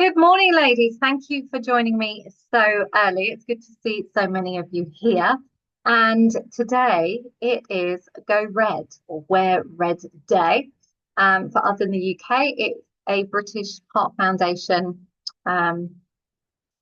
Good morning, ladies. Thank you for joining me so early. It's good to see so many of you here. And today it is Go Red or Wear Red Day. For us in the UK, it's a British Heart Foundation um,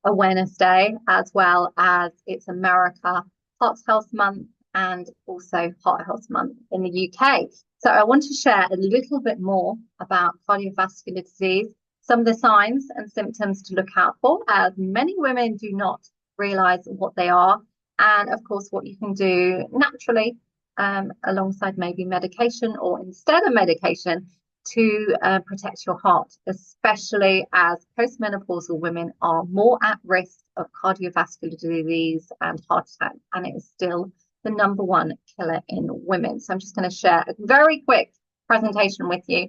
Awareness Day, as well as it's America Heart Health Month and also Heart Health Month in the UK. So I want to share a little bit more about cardiovascular disease, some of the signs and symptoms to look out for, as many women do not realize what they are, and of course, what you can do naturally alongside maybe medication or instead of medication to protect your heart, especially as postmenopausal women are more at risk of cardiovascular disease and heart attack, and it is still the number one killer in women. So I'm just going to share a very quick presentation with you,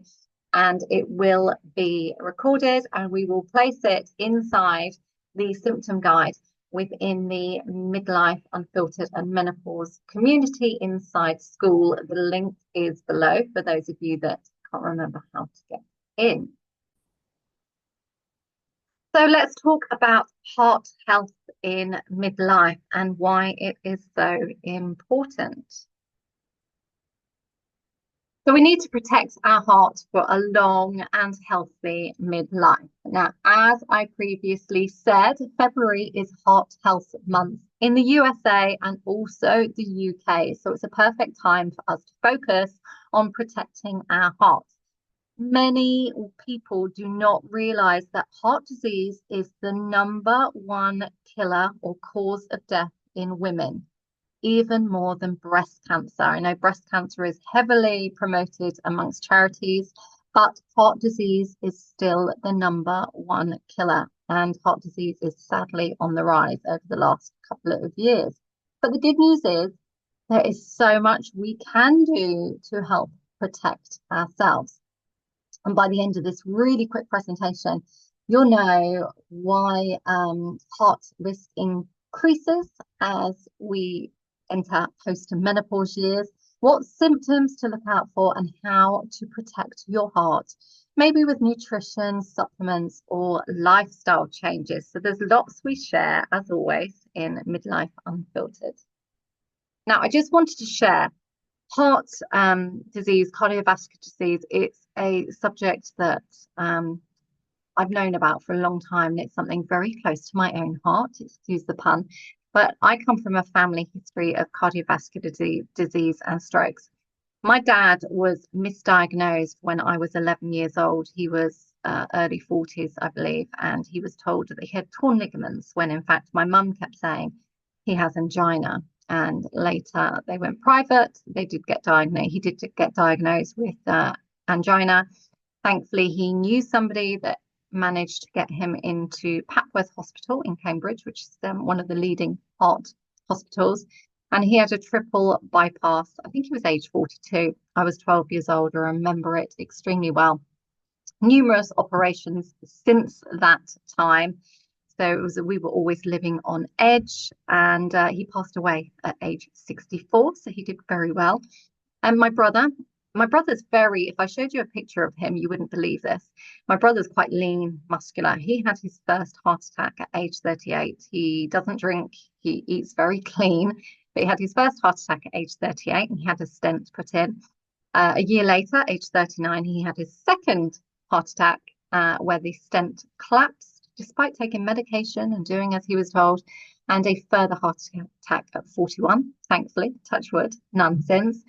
and it will be recorded, and we will place it inside the symptom guide within the Midlife Unfiltered and Menopause community inside Skool. The link is below for those of you that can't remember how to get in. So let's talk about heart health in midlife and why it is so important. So we need to protect our heart for a long and healthy midlife. Now, as I previously said, February is Heart Health Month in the USA and also the UK. So it's a perfect time for us to focus on protecting our hearts. Many people do not realize that heart disease is the number one killer or cause of death in women, even more than breast cancer. I know breast cancer is heavily promoted amongst charities, but heart disease is still the number one killer. And heart disease is sadly on the rise over the last couple of years. But the good news is there is so much we can do to help protect ourselves. And by the end of this really quick presentation, you'll know why heart risk increases as we enter post-menopause years, what symptoms to look out for, and how to protect your heart, maybe with nutrition, supplements, or lifestyle changes. So there's lots we share, as always, in Midlife Unfiltered. Now, I just wanted to share heart disease, cardiovascular disease. It's a subject that I've known about for a long time, and it's something very close to my own heart, excuse the pun. But I come from a family history of cardiovascular disease and strokes. My dad was misdiagnosed when I was 11 years old. He was early 40s, I believe, and he was told that he had torn ligaments when in fact my mum kept saying he has angina. And later they went private. He did get diagnosed with angina. Thankfully, he knew somebody that managed to get him into Papworth Hospital in Cambridge, which is one of the leading heart hospitals. And he had a triple bypass. I think he was age 42. I was 12 years old. I remember it extremely well. Numerous operations since that time. So we were always living on edge, and he passed away at age 64. So he did very well. And my brother's if I showed you a picture of him, you wouldn't believe this. My brother's quite lean, muscular. He had his first heart attack at age 38. He doesn't drink, he eats very clean, but he had his first heart attack at age 38 and he had a stent put in. A year later, age 39, he had his second heart attack where the stent collapsed despite taking medication and doing as he was told, and a further heart attack at 41, thankfully, touch wood, none since.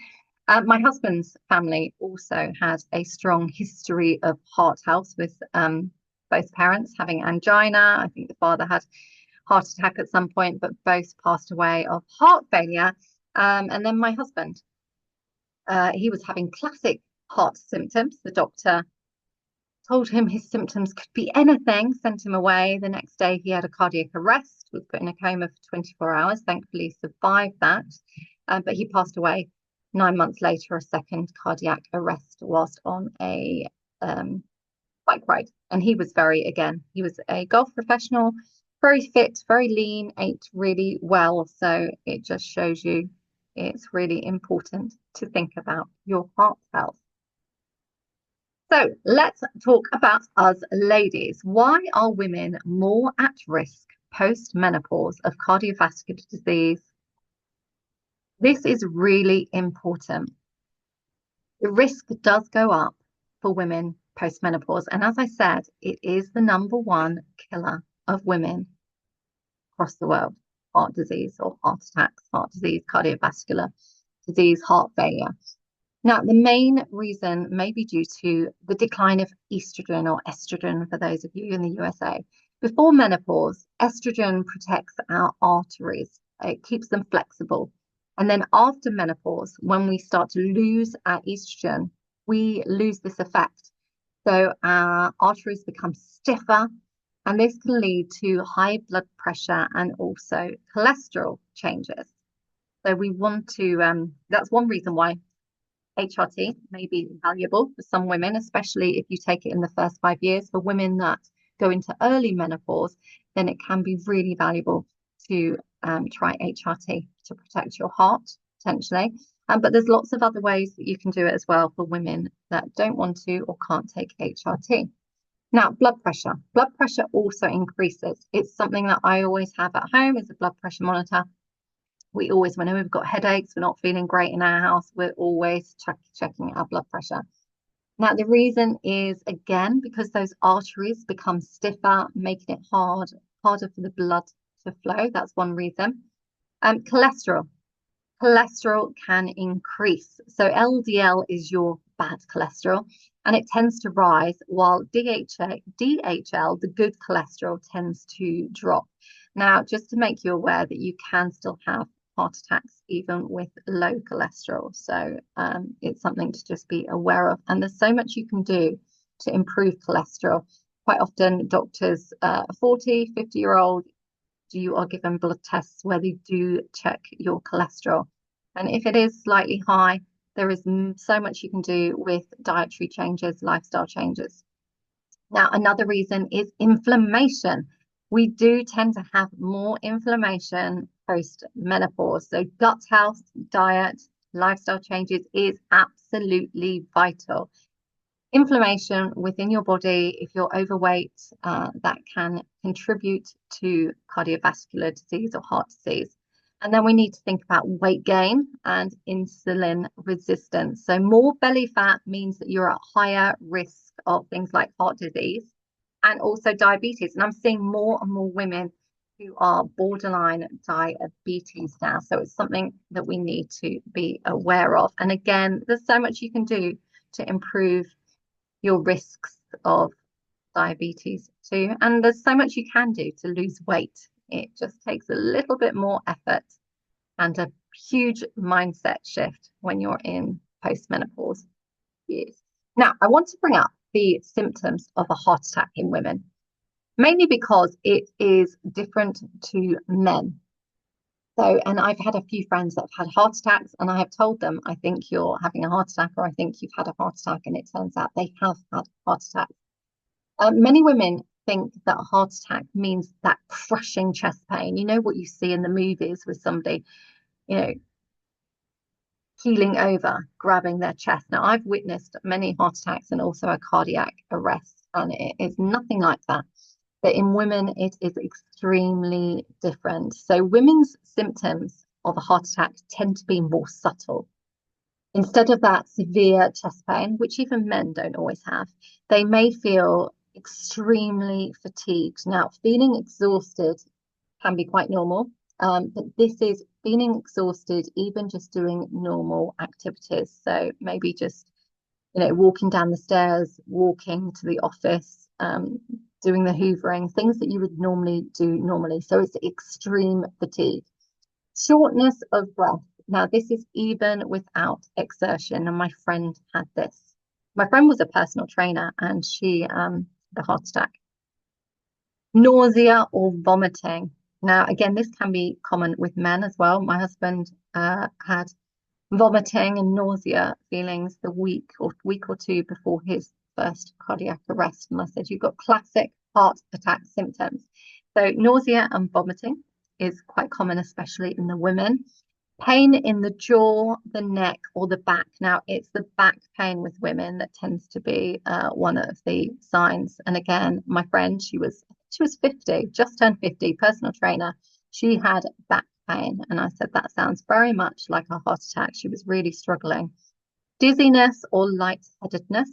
My husband's family also had a strong history of heart health with both parents having angina. I think the father had heart attack at some point, but both passed away of heart failure. And then my husband, he was having classic heart symptoms. The doctor told him his symptoms could be anything, sent him away. The next day he had a cardiac arrest, was put in a coma for 24 hours, thankfully survived that. But he passed away 9 months later, a second cardiac arrest whilst on a bike ride. And he was he was a golf professional, very fit, very lean, ate really well. So it just shows you it's really important to think about your heart health. So let's talk about us ladies. Why are women more at risk post-menopause of cardiovascular disease? This is really important. The risk does go up for women post-menopause. And as I said, it is the number one killer of women across the world. Heart disease or heart attacks, heart disease, cardiovascular disease, heart failure. Now, the main reason may be due to the decline of estrogen or estrogen for those of you in the USA. Before menopause, estrogen protects our arteries. It keeps them flexible. And then after menopause, when we start to lose our estrogen, we lose this effect. So our arteries become stiffer, and this can lead to high blood pressure and also cholesterol changes. So we want to, that's one reason why HRT may be valuable for some women, especially if you take it in the first 5 years. For women that go into early menopause, then it can be really valuable to try HRT to protect your heart, potentially. But there's lots of other ways that you can do it as well for women that don't want to or can't take HRT. Now, blood pressure. Blood pressure also increases. It's something that I always have at home is a blood pressure monitor. We always, whenever we've got headaches, we're not feeling great in our house, we're always checking our blood pressure. Now, the reason is, again, because those arteries become stiffer, making it harder for the blood to flow. That's one reason. Cholesterol. Cholesterol can increase. So LDL is your bad cholesterol, and it tends to rise while DHL, the good cholesterol, tends to drop. Now, just to make you aware that you can still have heart attacks even with low cholesterol. So it's something to just be aware of. And there's so much you can do to improve cholesterol. Quite often, doctors, 40, 50-year-old, you are given blood tests where they do check your cholesterol. And if it is slightly high, there is so much you can do with dietary changes, lifestyle changes. Now, another reason is inflammation. We do tend to have more inflammation post-menopause. So gut health, diet, lifestyle changes is absolutely vital. Inflammation within your body, if you're overweight, that can contribute to cardiovascular disease or heart disease. And then we need to think about weight gain and insulin resistance. So more belly fat means that you're at higher risk of things like heart disease and also diabetes. And I'm seeing more and more women who are borderline diabetes now. So it's something that we need to be aware of. And again, there's so much you can do to improve your risks of diabetes too. And there's so much you can do to lose weight. It just takes a little bit more effort and a huge mindset shift when you're in postmenopause years. Now, I want to bring up the symptoms of a heart attack in women, mainly because it is different to men. So, and I've had a few friends that have had heart attacks, and I have told them, I think you're having a heart attack, or I think you've had a heart attack, and it turns out they have had heart attacks. Many women think that a heart attack means that crushing chest pain. You know what you see in the movies with somebody, you know, keeling over, grabbing their chest. Now, I've witnessed many heart attacks and also a cardiac arrest, and it is nothing like that. But in women, it is extremely different. So women's symptoms of a heart attack tend to be more subtle. Instead of that severe chest pain, which even men don't always have, they may feel extremely fatigued. Now, feeling exhausted can be quite normal, but this is feeling exhausted, even just doing normal activities. So maybe just, walking down the stairs, walking to the office, doing the hoovering, things that you would normally do normally. So it's extreme fatigue. Shortness of breath. Now, this is even without exertion, and my friend had this. My friend was a personal trainer, and she had a heart attack. Nausea or vomiting. Now, again, this can be common with men as well. My husband had vomiting and nausea feelings the week or two before his first cardiac arrest. And I said, you've got classic heart attack symptoms. So nausea and vomiting is quite common, especially in the women. Pain in the jaw, the neck, or the back. Now, it's the back pain with women that tends to be one of the signs. And again, my friend, she was 50, just turned 50, personal trainer. She had back pain, and I said that sounds very much like a heart attack. She was really struggling. Dizziness or lightheadedness,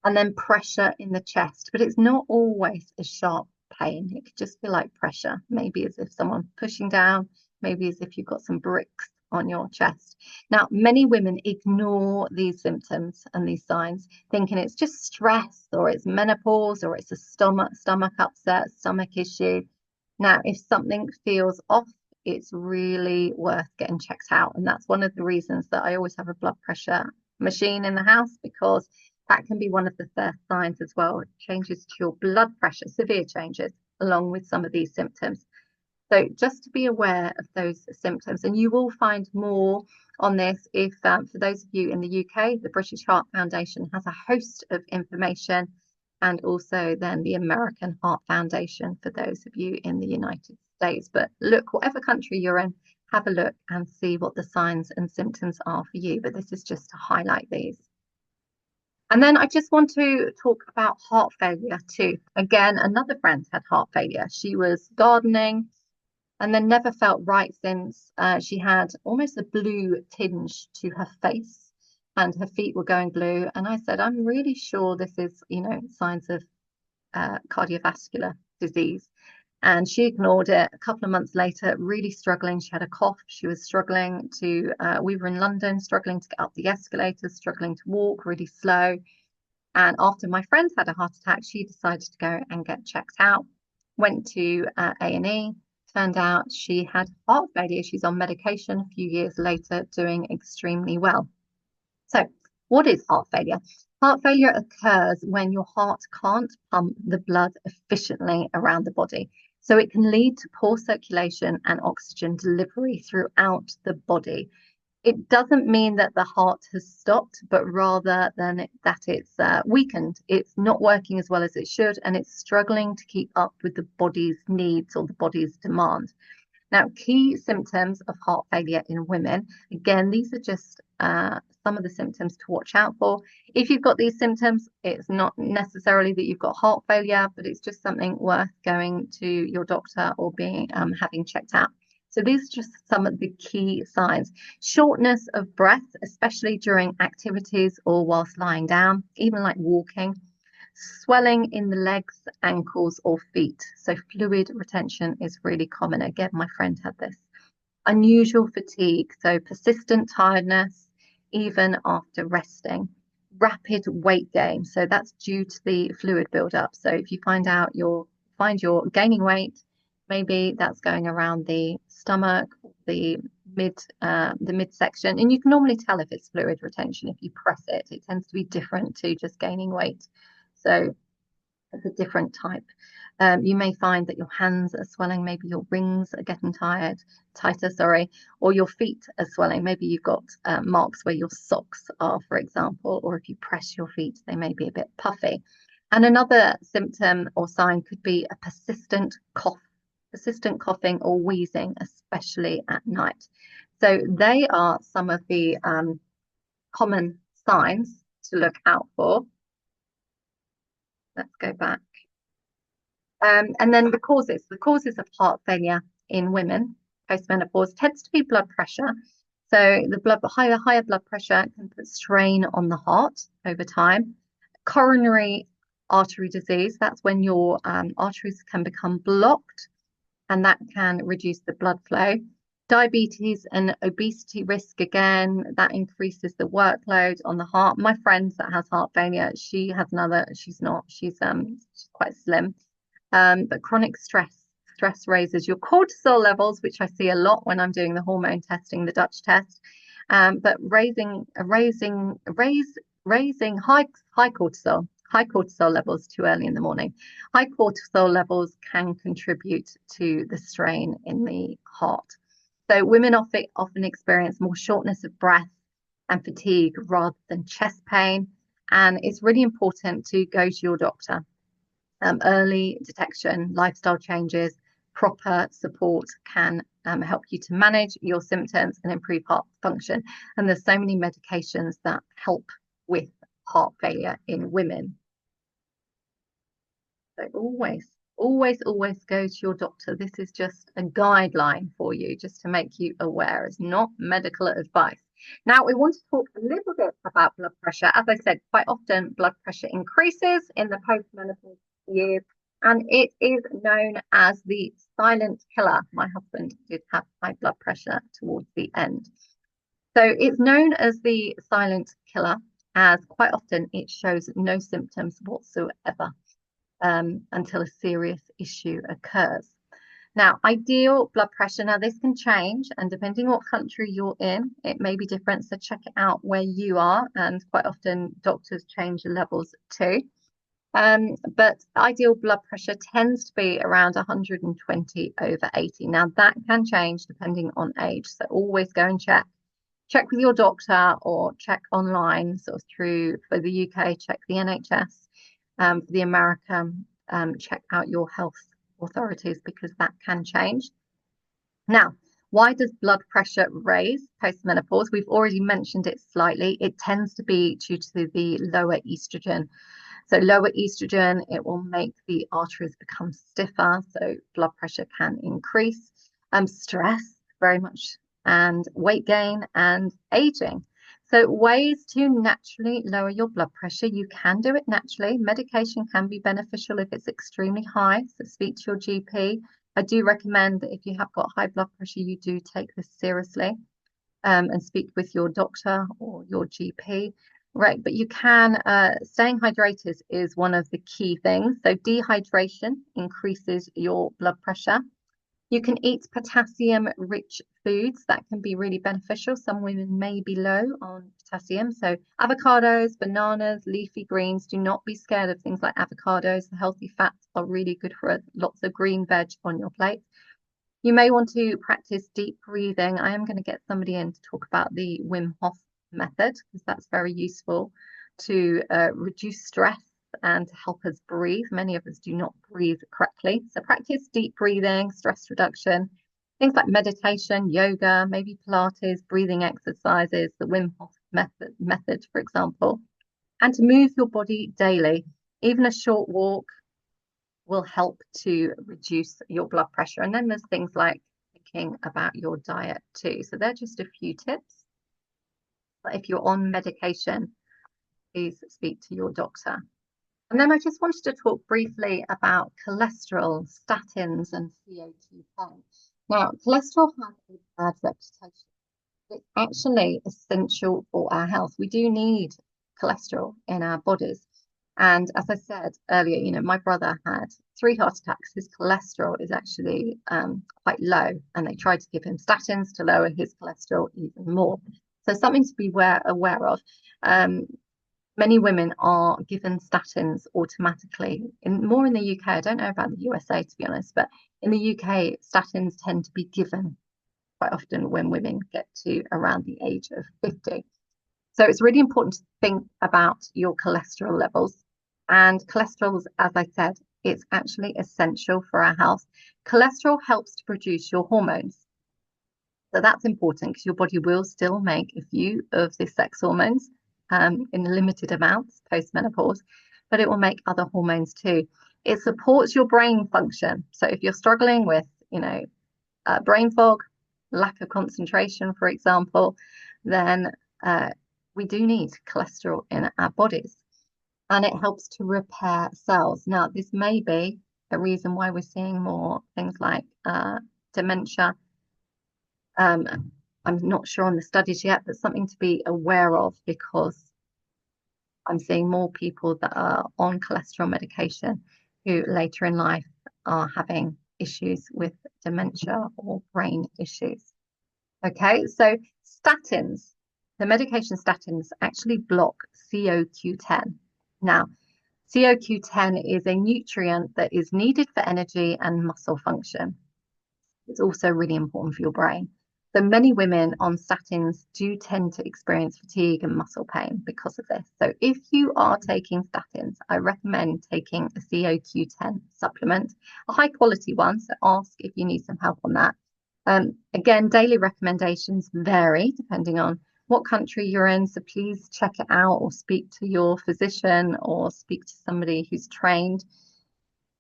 and then pressure in the chest. But it's not always a sharp pain. It could just be like pressure, maybe as if someone's pushing down, maybe as if you've got some bricks on your chest. Now, many women ignore these symptoms and these signs, thinking it's just stress or it's menopause or it's a stomach upset, stomach issue. Now, if something feels off, it's really worth getting checked out. And that's one of the reasons that I always have a blood pressure machine in the house, because that can be one of the first signs as well. Changes to your blood pressure, severe changes, along with some of these symptoms. So just to be aware of those symptoms, and you will find more on this if, for those of you in the UK, the British Heart Foundation has a host of information, and also then the American Heart Foundation for those of you in the United States. But look, whatever country you're in, have a look and see what the signs and symptoms are for you. But this is just to highlight these. And then I just want to talk about heart failure too. Again, another friend had heart failure. She was gardening and then never felt right since. She had almost a blue tinge to her face and her feet were going blue. And I said, I'm really sure this is, signs of cardiovascular disease. And she ignored it. A couple of months later, really struggling. She had a cough. She was struggling to, we were in London, struggling to get up the escalators, struggling to walk, really slow. And after my friend had a heart attack, she decided to go and get checked out, went to A&E. Turned out she had heart failure. She's on medication a few years later, doing extremely well. So what is heart failure? Heart failure occurs when your heart can't pump the blood efficiently around the body. So it can lead to poor circulation and oxygen delivery throughout the body. It doesn't mean that the heart has stopped, but rather than that it's weakened. It's not working as well as it should, and it's struggling to keep up with the body's needs or the body's demand. Now, key symptoms of heart failure in women, again, these are just some of the symptoms to watch out for. If you've got these symptoms, it's not necessarily that you've got heart failure, but it's just something worth going to your doctor or being having checked out. So these are just some of the key signs. Shortness of breath, especially during activities or whilst lying down, even like walking. Swelling in the legs, ankles, or feet. So fluid retention is really common. Again, my friend had this. Unusual fatigue, so persistent tiredness, even after resting. Rapid weight gain, so that's due to the fluid buildup. So if you find you're gaining weight, maybe that's going around the stomach, the midsection, and you can normally tell if it's fluid retention if you press it. It tends to be different to just gaining weight. So it's a different type. You may find that your hands are swelling, maybe your rings are getting tighter, or your feet are swelling. Maybe you've got marks where your socks are, for example, or if you press your feet, they may be a bit puffy. And another symptom or sign could be a persistent coughing or wheezing, especially at night. So they are some of the common signs to look out for. Let's go back. And then the causes of heart failure in women post-menopause tends to be blood pressure. So the higher blood pressure can put strain on the heart over time. Coronary artery disease, that's when your arteries can become blocked, and that can reduce the blood flow. Diabetes and obesity risk, again, that increases the workload on the heart. My friend that has heart failure, she has she's quite slim. But chronic stress raises your cortisol levels, which I see a lot when I'm doing the hormone testing, the Dutch test. But raising high cortisol levels too early in the morning. High cortisol levels can contribute to the strain in the heart. So women often experience more shortness of breath and fatigue rather than chest pain. And it's really important to go to your doctor. Early detection, lifestyle changes, proper support can help you to manage your symptoms and improve heart function. And there's so many medications that help with heart failure in women. So always go to your doctor. This is just a guideline for you, just to make you aware. It's not medical advice. Now, we want to talk a little bit about blood pressure. As I said, quite often blood pressure increases in the postmenopausal years, and it is known as the silent killer. My husband did have high blood pressure towards the end. So it's known as the silent killer, as quite often it shows no symptoms whatsoever until a serious issue occurs. Now, ideal blood pressure, now this can change, and depending what country you're in, it may be different. So check it out where you are, and quite often doctors change the levels too. But ideal blood pressure tends to be around 120 over 80. Now that can change depending on age. So always go and check. Check with your doctor or check online, sort of through, for the UK, check the NHS. For the American, check out your health authorities, because that can change. Now, why does blood pressure raise postmenopause? We've already mentioned it slightly. It tends to be due to the lower estrogen. So lower estrogen, it will make the arteries become stiffer, so blood pressure can increase. Stress, very much, and weight gain and aging. So ways to naturally lower your blood pressure, you can do it naturally. Medication can be beneficial if it's extremely high, so speak to your GP. I do recommend that if you have got high blood pressure, you do take this seriously, and speak with your doctor or your GP. Right, but you can, staying hydrated is one of the key things. So dehydration increases your blood pressure. You can eat potassium-rich foods. That can be really beneficial. Some women may be low on potassium. So avocados, bananas, leafy greens. Do not be scared of things like avocados. The healthy fats are really good for us. Lots of green veg on your plate. You may want to practice deep breathing. I am going to get somebody in to talk about the Wim Hof method, because that's very useful to reduce stress and to help us breathe. Many of us do not breathe correctly. So practice deep breathing, stress reduction, things like meditation, yoga, maybe Pilates, breathing exercises, the Wim Hof method, for example, and to move your body daily. Even a short walk will help to reduce your blood pressure. And then there's things like thinking about your diet too. So they're just a few tips. But if you're on medication, please speak to your doctor. And then I just wanted to talk briefly about cholesterol, statins, and COQ10. Now, cholesterol has a bad reputation. It's actually essential for our health. We do need cholesterol in our bodies. And as I said earlier, you know, my brother had 3 heart attacks. His cholesterol is actually quite low, and they tried to give him statins to lower his cholesterol even more. So something to be aware of. Many women are given statins automatically. More in the UK, I don't know about the USA to be honest, but in the UK, statins tend to be given quite often when women get to around the age of 50. So it's really important to think about your cholesterol levels. And cholesterol, as I said, it's actually essential for our health. Cholesterol helps to produce your hormones. So that's important, because your body will still make a few of the sex hormones in limited amounts post-menopause, but it will make other hormones too. It supports your brain function. So if you're struggling with, you know, brain fog, lack of concentration, for example, then we do need cholesterol in our bodies, and it helps to repair cells. Now, this may be a reason why we're seeing more things like dementia. I'm not sure on the studies yet, but something to be aware of, because I'm seeing more people that are on cholesterol medication who later in life are having issues with dementia or brain issues. Okay, so statins, the medication statins actually block COQ10. Now, COQ10 is a nutrient that is needed for energy and muscle function. It's also really important for your brain. So many women on statins do tend to experience fatigue and muscle pain because of this. So if you are taking statins, I recommend taking a COQ10 supplement, a high quality one. So ask if you need some help on that. Again, daily recommendations vary depending on what country you're in, so please check it out or speak to your physician or speak to somebody who's trained.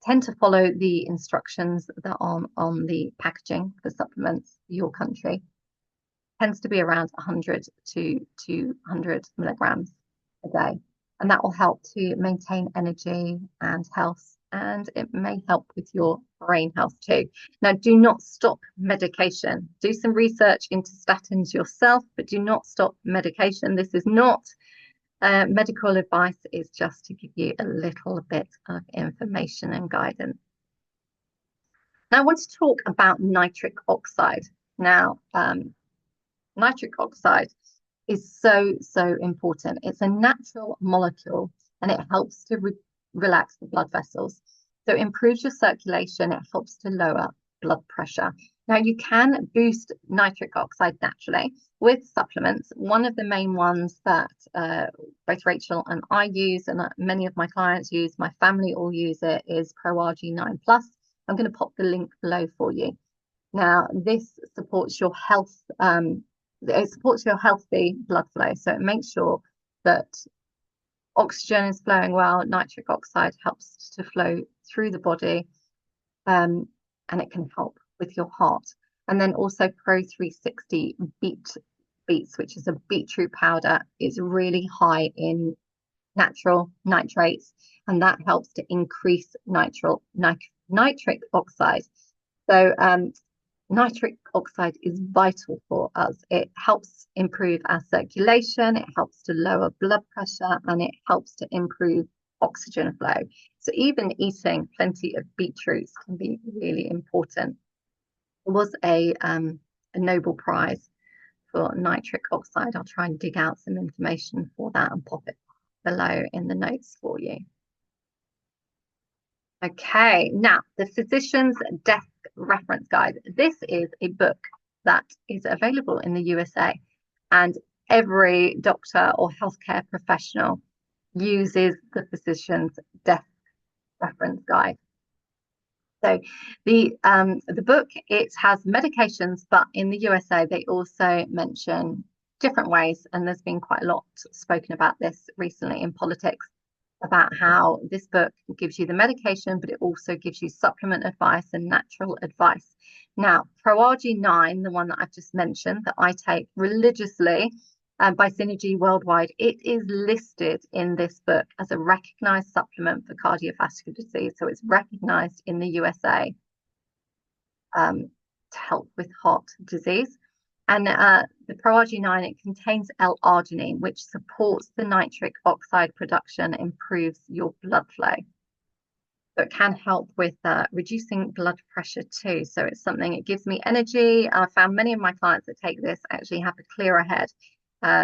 Tend to follow the instructions that are on the packaging for supplements for your country. Tends to be around 100 to 200 milligrams a day, and that will help to maintain energy and health, and it may help with your brain health too. Now, do not stop medication. Do some research into statins yourself, but do not stop medication. This is not medical advice, is just to give you a little bit of information and guidance. Now, I want to talk about nitric oxide. Now, nitric oxide is so important. It's a natural molecule and it helps to relax the blood vessels. So it improves your circulation. It helps to lower blood pressure. Now, you can boost nitric oxide naturally with supplements. One of the main ones that both Rachel and I use, and many of my clients use, my family all use it, is ProRG9 Plus. I'm going to pop the link below for you. Now, this supports your health. It supports your healthy blood flow. So it makes sure that oxygen is flowing well. Nitric oxide helps to flow through the body, and it can help with your heart. And then also Pro 360 beets, which is a beetroot powder, is really high in natural nitrates, and that helps to increase nitric oxide. So nitric oxide is vital for us. It helps improve our circulation, it helps to lower blood pressure, and it helps to improve oxygen flow. So even eating plenty of beetroots can be really important. It was a Nobel Prize for nitric oxide. I'll try and dig out some information for that and pop it below in the notes for you. Okay, now the Physician's Desk Reference Guide. This is a book that is available in the USA, and every doctor or healthcare professional uses the Physician's Desk Reference Guide. So the book, it has medications, but in the USA they also mention different ways, and there's been quite a lot spoken about this recently in politics, about how this book gives you the medication, but it also gives you supplement advice and natural advice. Now, ProRG9, the one that I've just mentioned, that I take religiously by Synergy Worldwide, it is listed in this book as a recognized supplement for cardiovascular disease. So it's recognized in the USA to help with heart disease. And the ProRG9, it contains L-arginine, which supports the nitric oxide production, improves your blood flow. So it can help with reducing blood pressure too. So it's something, it gives me energy. I found many of my clients that take this actually have a clearer head,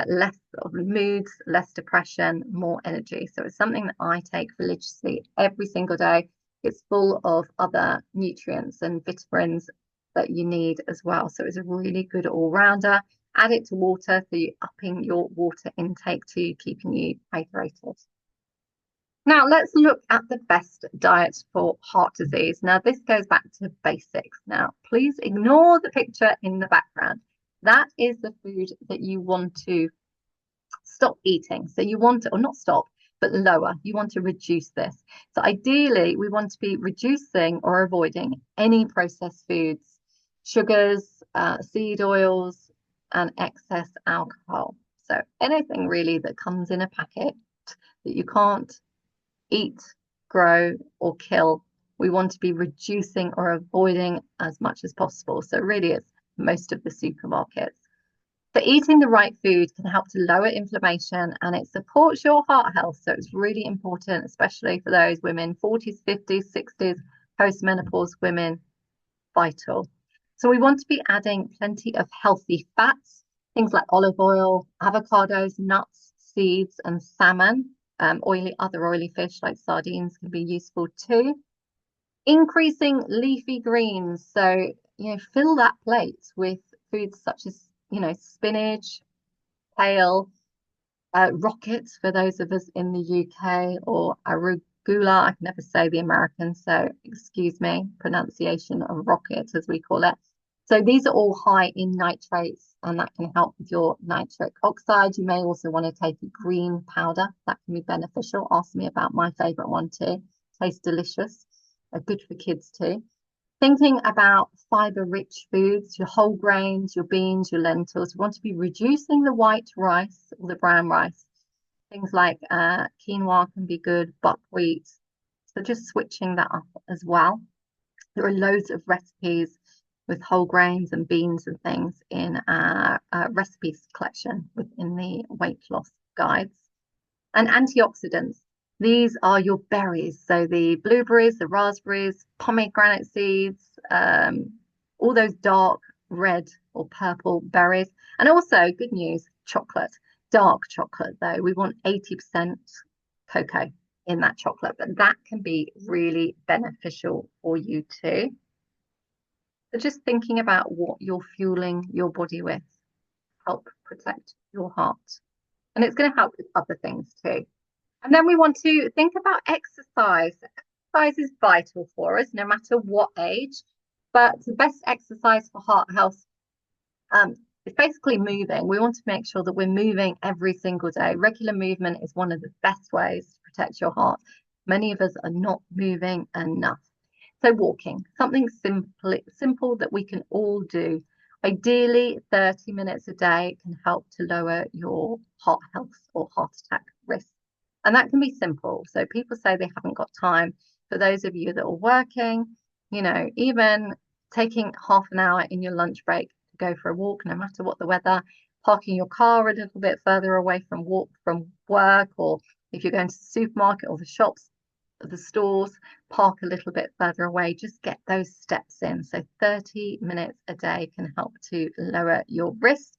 less of moods, less depression, more energy. So it's something that I take religiously every single day. It's full of other nutrients and vitamins that you need as well. So it's a really good all-rounder. Add it to water, so you're upping your water intake too, keeping you hydrated. Now let's look at the best diet for heart disease. Now this goes back to basics. Now please ignore the picture in the background. That is the food that you want to stop eating. So you want to, or not stop, but lower. You want to reduce this. So ideally, we want to be reducing or avoiding any processed foods, sugars, seed oils, and excess alcohol. So anything really that comes in a packet that you can't eat, grow, or kill, we want to be reducing or avoiding as much as possible. So really it's most of the supermarkets. So eating the right food can help to lower inflammation, and it supports your heart health. So it's really important, especially for those women, 40s, 50s, 60s, post-menopause women, vital. So we want to be adding plenty of healthy fats, things like olive oil, avocados, nuts, seeds, and salmon. Other oily fish like sardines can be useful too. Increasing leafy greens. So, fill that plate with foods such as, spinach, kale, rockets for those of us in the UK, or arugula. I can never say the American, so excuse me, pronunciation of rocket as we call it. So these are all high in nitrates, and that can help with your nitric oxide. You may also want to take a green powder. That can be beneficial. Ask me about my favorite one too. Tastes delicious. Good for kids too. Thinking about fiber-rich foods, your whole grains, your beans, your lentils. We want to be reducing the white rice or the brown rice. Things like quinoa can be good, buckwheat. So just switching that up as well. There are loads of recipes with whole grains and beans and things in our recipes collection within the weight loss guides. And antioxidants. These are your berries. So the blueberries, the raspberries, pomegranate seeds, all those dark red or purple berries. And also, good news, chocolate. Dark chocolate, though. We want 80% cocoa in that chocolate, but that can be really beneficial for you too. So just thinking about what you're fueling your body with, help protect your heart. And it's going to help with other things too. And then we want to think about exercise. Exercise is vital for us, no matter what age. But the best exercise for heart health is basically moving. We want to make sure that we're moving every single day. Regular movement is one of the best ways to protect your heart. Many of us are not moving enough. So walking, something simple that we can all do. Ideally, 30 minutes a day can help to lower your heart health or heart attack risk. And that can be simple. So people say they haven't got time. For those of you that are working, even taking half an hour in your lunch break to go for a walk, no matter what the weather, parking your car a little bit further away from work, or if you're going to the supermarket or the shops, the stores, park a little bit further away, just get those steps in. So 30 minutes a day can help to lower your risk.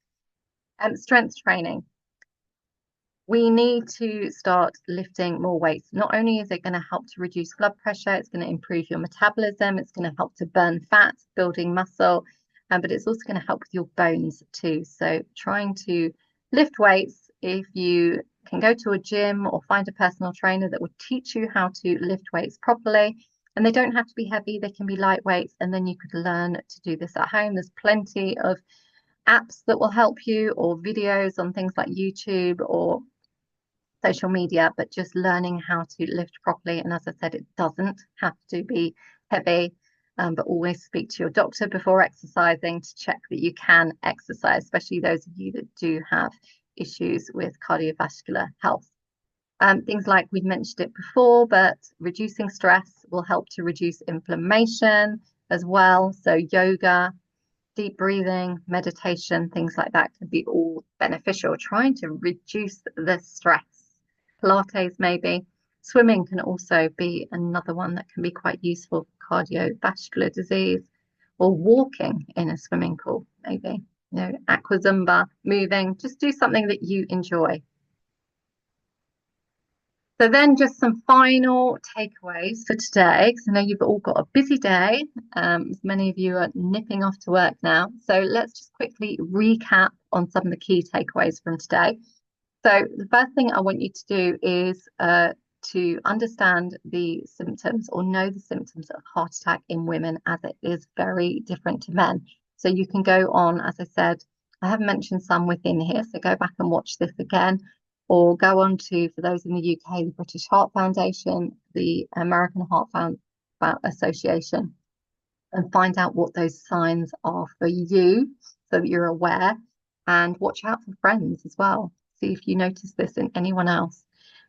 Strength training. We need to start lifting more weights. Not only is it going to help to reduce blood pressure, it's going to improve your metabolism, it's going to help to burn fat, building muscle, but it's also going to help with your bones too. So trying to lift weights, if you can go to a gym or find a personal trainer that will teach you how to lift weights properly. And they don't have to be heavy, they can be lightweights, and then you could learn to do this at home. There's plenty of apps that will help you, or videos on things like YouTube or social media, but just learning how to lift properly. And as I said, it doesn't have to be heavy, but always speak to your doctor before exercising to check that you can exercise, especially those of you that do have issues with cardiovascular health. Things like we've mentioned it before, but reducing stress will help to reduce inflammation as well. So yoga, deep breathing, meditation, things like that can be all beneficial. Trying to reduce the stress. Pilates maybe. Swimming can also be another one that can be quite useful for cardiovascular disease, or walking in a swimming pool maybe. Aqua Zumba, moving, just do something that you enjoy. So then just some final takeaways for today, because I know you've all got a busy day. As many of you are nipping off to work now. So let's just quickly recap on some of the key takeaways from today. So the first thing I want you to do is to understand the symptoms, or know the symptoms of heart attack in women, as it is very different to men. So you can go on, as I said, I have mentioned some within here, so go back and watch this again, or go on to, for those in the UK, the British Heart Foundation, the American Heart Association, and find out what those signs are for you so that you're aware, and watch out for friends as well. See if you notice this in anyone else.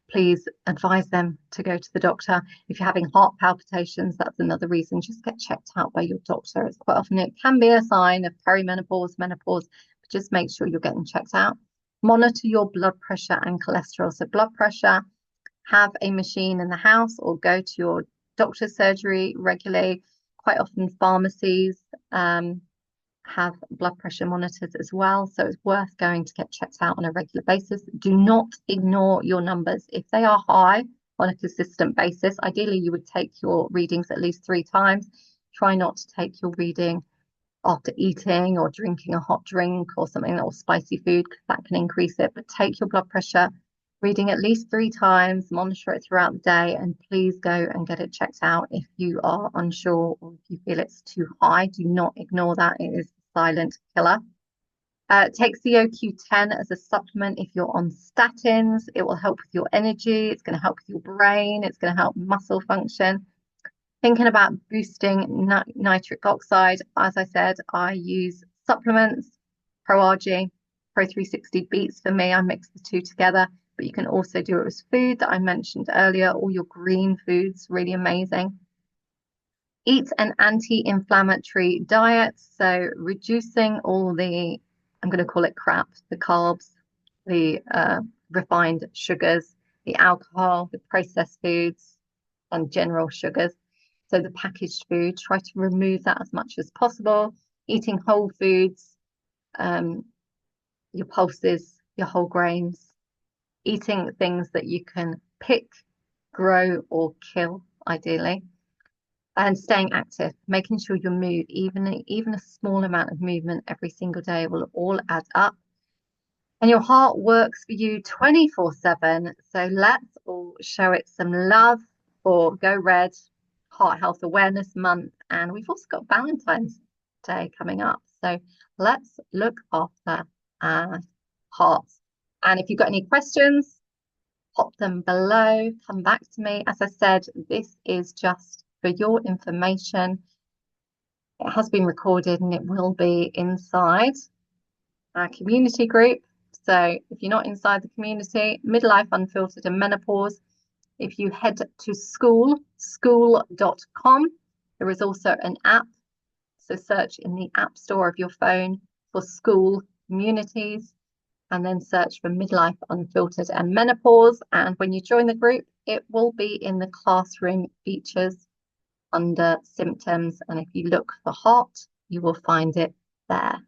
Please advise them to go to the doctor. If you're having heart palpitations, that's another reason. Just get checked out by your doctor. It's quite often, it can be a sign of perimenopause, menopause, but just make sure you're getting checked out. Monitor your blood pressure and cholesterol. So blood pressure, have a machine in the house, or go to your doctor's surgery regularly. Quite often pharmacies have blood pressure monitors as well. So it's worth going to get checked out on a regular basis. Do not ignore your numbers. If they are high on a consistent basis, ideally you would take your readings at least 3 times. Try not to take your reading after eating or drinking a hot drink or something, or spicy food, because that can increase it. But take your blood pressure Reading at least 3 times, monitor it throughout the day, and please go and get it checked out if you are unsure or if you feel it's too high. Do not ignore that. It is a silent killer. Take CoQ10 as a supplement if you're on statins. It will help with your energy. It's going to help with your brain. It's going to help muscle function. Thinking about boosting nitric oxide, as I said, I use supplements, ProRG, Pro 360 beats for me. I mix the two together, but you can also do it with food that I mentioned earlier, all your green foods, really amazing. Eat an anti-inflammatory diet, so reducing all the, I'm going to call it crap, the carbs, the refined sugars, the alcohol, the processed foods, and general sugars. So the packaged food, try to remove that as much as possible. Eating whole foods, your pulses, your whole grains, eating things that you can pick, grow, or kill, ideally. And staying active, making sure you move, even a small amount of movement every single day will all add up. And your heart works for you 24/7. So let's all show it some love for Go Red Heart Health Awareness Month. And we've also got Valentine's Day coming up. So let's look after our hearts. And if you've got any questions, pop them below, come back to me. As I said, this is just for your information. It has been recorded and it will be inside our community group. So if you're not inside the community, Midlife Unfiltered and Menopause, if you head to skool.com, there is also an app. So search in the App Store of your phone for Skool Communities and then search for Midlife Unfiltered and Menopause. And when you join the group, it will be in the classroom features under symptoms. And if you look for heart, you will find it there.